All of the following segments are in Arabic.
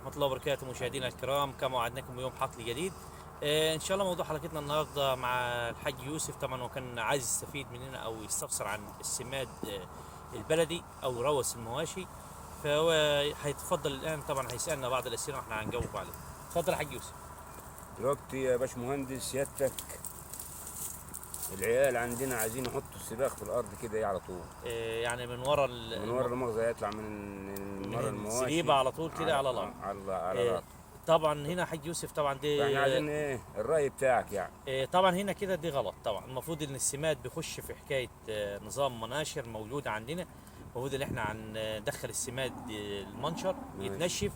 ورحمة الله وبركاته مشاهدينا الكرام، كما وعدناكم بيوم حقل جديد. ان شاء الله موضوع حلقتنا النهارده مع الحاج يوسف. طبعا هو كان عايز يستفيد مننا او يستفسر عن السماد البلدي او روث المواشي، فهو هيتفضل الان. طبعا هيسالنا بعض الاسئله واحنا هنجاوب عليه. اتفضل يا حاج يوسف. دلوقتي يا باشمهندس سيادتك، العيال عندنا عايزين يحطوا السباخ في الارض كده على طول. يعني من ورا من ورا المؤاخذه يطلع من ورا من المواشي الزريبه على طول كده على الارض. على الارض. طبعا هنا حاج يوسف طبعا دي فاحنا عايزين ايه الراي بتاعك يعني؟ طبعا هنا كده دي غلط. طبعا المفروض ان السماد بيخش في حكايه نظام مناشر موجوده عندنا. المفروض ان احنا هندخل السماد المنشر يتنشف.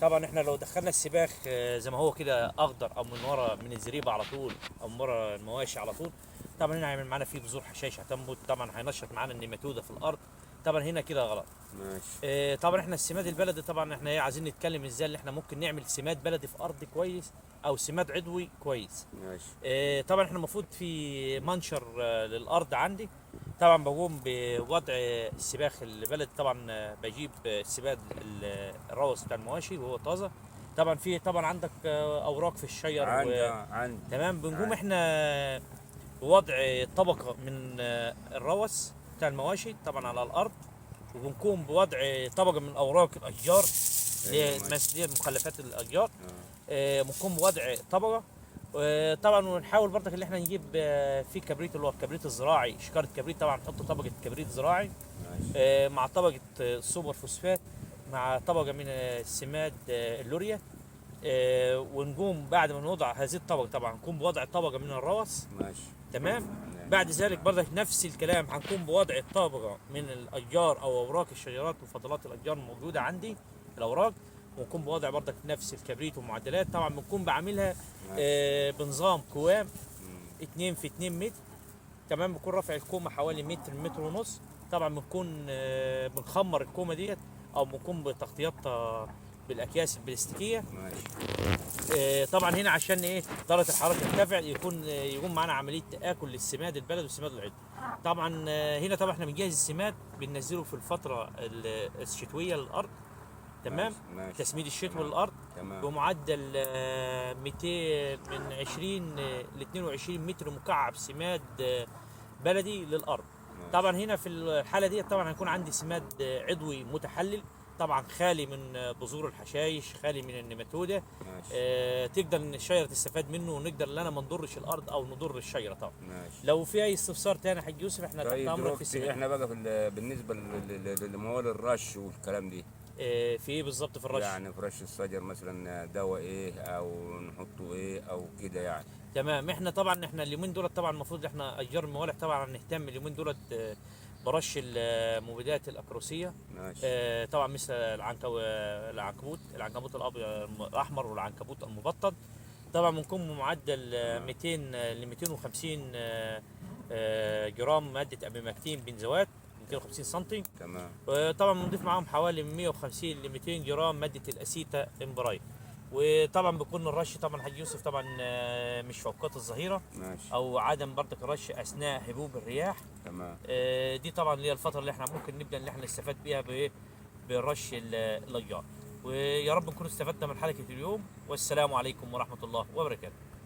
طبعا احنا لو دخلنا السباخ زي ما هو كده اخضر او من ورا من الزريبه على طول او من ورا المواشي على طول، طبعا هنا هيعمل معانا فيه بذور حشائش هتنبت، طبعا هينشط معانا النيماتوده في الارض. طبعا هنا كده غلط. ماشي. طبعا احنا السماد البلدي، طبعا احنا عايزين نتكلم ازاي اللي احنا ممكن نعمل سماد بلدي في ارض كويس او سماد عضوي كويس. ماشي. طبعا احنا المفروض في منشر للارض عندي. طبعا بقوم بوضع السباخ البلدي. طبعا بجيب السباد الروث بتاع المواشي وهو طازه. طبعا في طبعا عندك اوراق في الشجر عندي تمام. بنقوم احنا بوضع طبقه من الروث بتاع المواشي طبعا على الارض، وبنقوم بوضع طبقه من اوراق الاشجار اللي هي مخلفات الاشجار. بنقوم بوضع طبقه. طبعا ونحاول برضك اللي احنا نجيب في كبريت اللي هو الكبريت الزراعي، شكاره كبريت. طبعا نحط طبقه كبريت زراعي مع طبقه سوبر فوسفات مع طبقه من السماد اللوريا. ونقوم بعد ما نوضع هذه الطبقه طبعا نقوم بوضع طبقه من الروث. ماشي. تمام. بعد ذلك برضك نفس الكلام هنقوم بوضع طبقه من الاشجار او اوراق الشجرات وفضلات الاشجار الموجوده عندي الاوراق، ونكون بوضع برضك نفس الكبريت ومعدلات. طبعا بنكون بعملها بنظام كوام 2 في 2 متر. تمام. بكون رافع الكومه حوالي متر متر ونص. طبعا بنكون بنخمر الكومه ديت او بنكون بتغطيتها بالاكياس البلاستيكيه. طبعا هنا عشان ايه درجه الحراره ترتفع يكون معانا عمليه تاكل للسماد البلد والسماد العضوي. طبعا هنا طبعا احنا بنجهز السماد بننزله في الفتره الشتويه للارض. تمام. ماشي. تسميد الشتوي للارض بمعدل 200 من 20 ل 22 متر مكعب سماد بلدي للارض. طبعا هنا في الحاله دي طبعا هيكون عندي سماد عضوي متحلل، طبعا خالي من بذور الحشائش، خالي من النيماتوده. تقدر ان الشجره تستفاد منه ونقدر ان انا ما نضرش الارض او نضر الشجره طبعا. ماشي. لو في اي استفسار تاني حاج يوسف احنا تحت امرك في السماد. احنا بقى بالنسبه لموال الرش والكلام دي، في ايه بالظبط في الرش؟ يعني في رش الشجر مثلا دواء ايه او نحطه ايه او كده يعني. تمام. احنا اليومين دولت طبعا المفروض احنا اشجار الموالح طبعا نهتم اليومين دولت برش المبيدات الاكروسيه. ماشي. طبعا مثل العنكبوت الابيض الاحمر والعنكبوت المبطن. طبعا بنكون بمعدل 200 ل 250 جرام ماده اميماكتين بنزوات 250 سم. تمام. وطبعا بنضيف معاهم حوالي 150 ل 200 جرام ماده الاسيتا امبرايد. وطبعا بيكون الرش طبعا حاج يوسف طبعا مش في اوقات الظهيره. ماشي. او عدم برضك الرش اثناء هبوب الرياح. تمام. دي طبعا اللي هي الفتره اللي احنا ممكن نبدا ان احنا نستفاد بيها بالرش الاشجار. ويا رب نكون استفدنا من حلقه اليوم، والسلام عليكم ورحمه الله وبركاته.